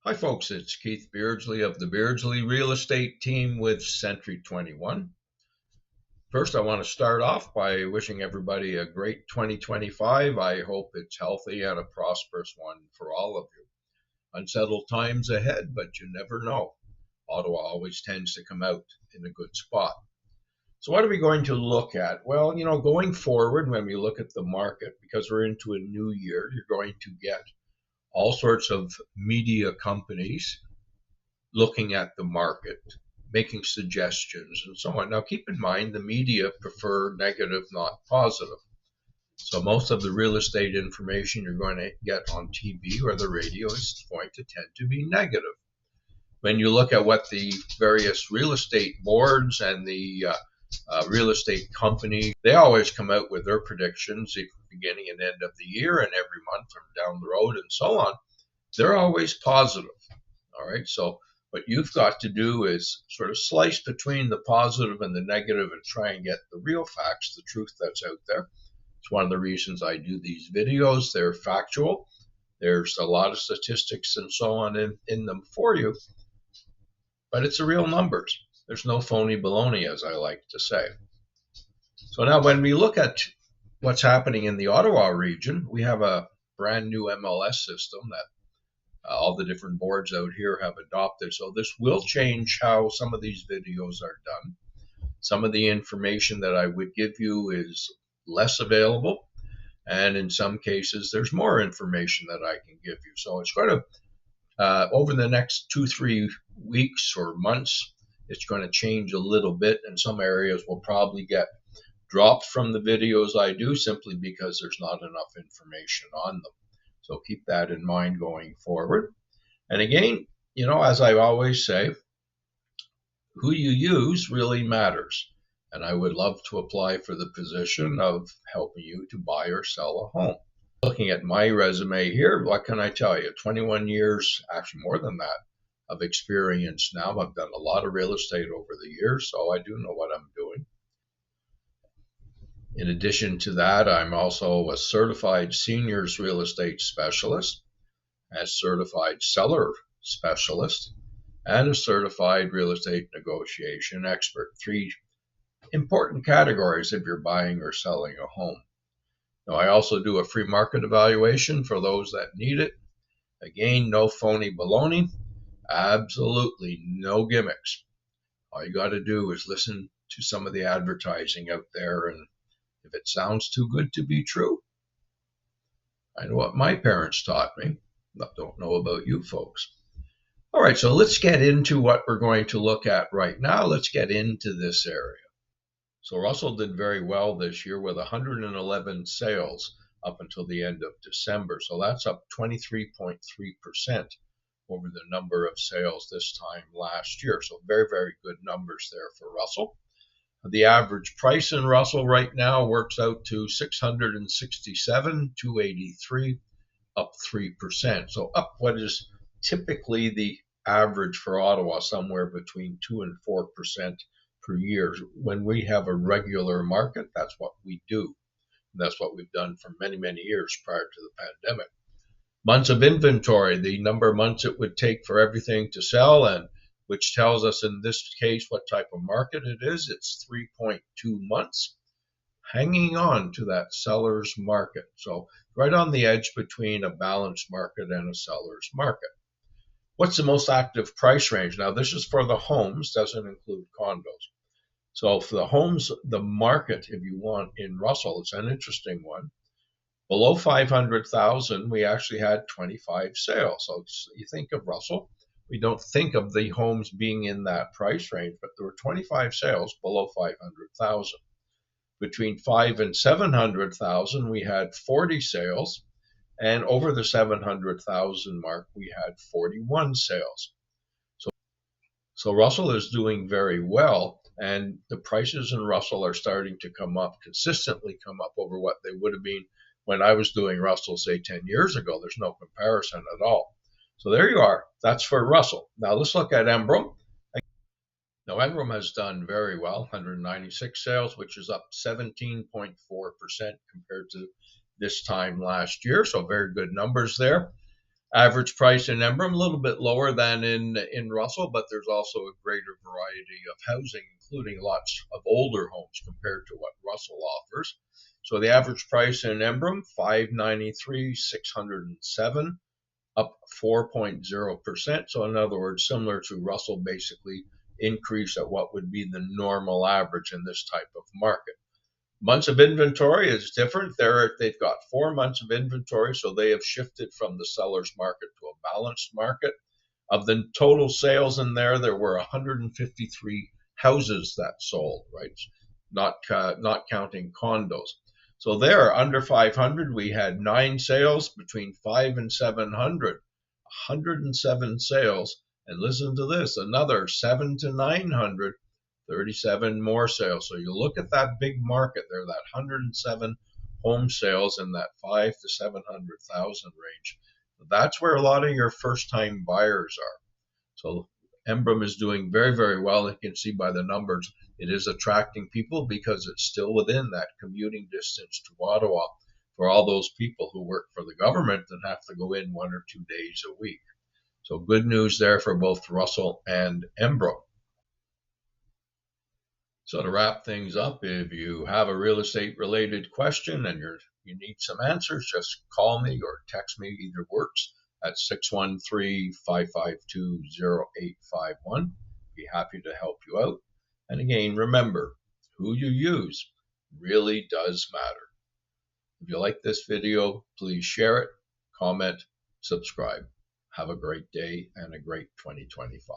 Hi folks, it's Keith Beardsley of the Beardsley Real Estate Team with Century 21. First, I want to start off by wishing everybody a great 2025. I hope it's healthy and a prosperous one for all of you. Unsettled times ahead, but you never know. Ottawa always tends to come out in a good spot. So what are we going to look at? Well, going forward, when we look at the market, because we're into a new year, you're going to get all sorts of media companies looking at the market, making suggestions, and so on. Now, keep in mind the media prefer negative, not positive. So, most of the real estate information you're going to get on TV or the radio is going to tend to be negative. When you look at what the various real estate boards and the real estate company, they always come out with their predictions at the beginning and end of the year and every month from down the road and so on. They're always positive. All right. So what you've got to do is sort of slice between the positive and the negative and try and get the real facts, the truth that's out there. It's one of the reasons I do these videos. They're factual. There's a lot of statistics and so on in them for you, but it's the real numbers. There's no phony baloney, as I like to say. So now when we look at what's happening in the Ottawa region, we have a brand new MLS system that all the different boards out here have adopted. So this will change how some of these videos are done. Some of the information that I would give you is less available, and in some cases there's more information that I can give you. So it's going to, over the next 2-3 weeks or months, it's going to change a little bit, and some areas will probably get dropped from the videos I do simply because there's not enough information on them. So keep that in mind going forward. And again, as I always say, who you use really matters. And I would love to apply for the position of helping you to buy or sell a home. Looking at my resume here, what can I tell you? 21 years, actually more than that, of experience now. I've done a lot of real estate over the years, so I do know what I'm doing. In addition to that, I'm also a certified seniors real estate specialist, a certified seller specialist, and a certified real estate negotiation expert. 3 important categories if you're buying or selling a home. Now, I also do a free market evaluation for those that need it. Again, no phony baloney, absolutely no gimmicks. All you got to do is listen to some of the advertising out there, and if it sounds too good to be true, I know what my parents taught me. I don't know about you folks. All right, so let's get into what we're going to look at right now. Let's get into this area. So Russell did very well this year with 111 sales up until the end of December. So that's up 23.3% over the number of sales this time last year. So very, very good numbers there for Russell. The average price in Russell right now works out to $667,283, up 3%. So up what is typically the average for Ottawa, somewhere between 2 and 4% per year. When we have a regular market, that's what we do. That's what we've done for many, many years prior to the pandemic. Months of inventory, the number of months it would take for everything to sell, and which tells us in this case what type of market it is. It's 3.2 months, hanging on to that seller's market. So right on the edge between a balanced market and a seller's market. What's the most active price range? Now, this is for the homes, doesn't include condos. So for the homes, the market, if you want, in Russell, it's an interesting one. Below 500,000, we actually had 25 sales. So you think of Russell, we don't think of the homes being in that price range, but there were 25 sales below 500,000. Between 5 and 700,000, we had 40 sales, and over the 700,000 mark, we had 41 sales. So Russell is doing very well, and the prices in Russell are starting to consistently come up over what they would have been when I was doing Russell, say 10 years ago. There's no comparison at all. So there you are. That's for Russell. Now let's look at Embrun. Now Embrun has done very well, 196 sales, which is up 17.4% compared to this time last year. So very good numbers there. Average price in Embrun, a little bit lower than in Russell, but there's also a greater variety of housing, including lots of older homes compared to what Russell offers. So the average price in Embrun, $593,607, 607, up 4.0%. So in other words, similar to Russell, basically increase at what would be the normal average in this type of market. Months of inventory is different. They've got 4 months of inventory, so they have shifted from the seller's market to a balanced market. Of the total sales in there, there were 153 houses that sold, right? Not counting condos. So there, under 500, we had 9 sales. Between 5 and 700, 107 sales. And listen to this, another 7 to 900, 37 more sales. So you look at that big market there, that 107 home sales in that 5 to 700,000 range. That's where a lot of your first time buyers are. So Embrun is doing very, very well. You can see by the numbers, it is attracting people because it's still within that commuting distance to Ottawa for all those people who work for the government and have to go in 1 or 2 days a week. So good news there for both Russell and Embrun. So to wrap things up, if you have a real estate related question and you need some answers, just call me or text me, either works, at 613-552-0851. Be happy to help you out. And again, remember, who you use really does matter. If you like this video, please share it, comment, subscribe. Have a great day and a great 2025.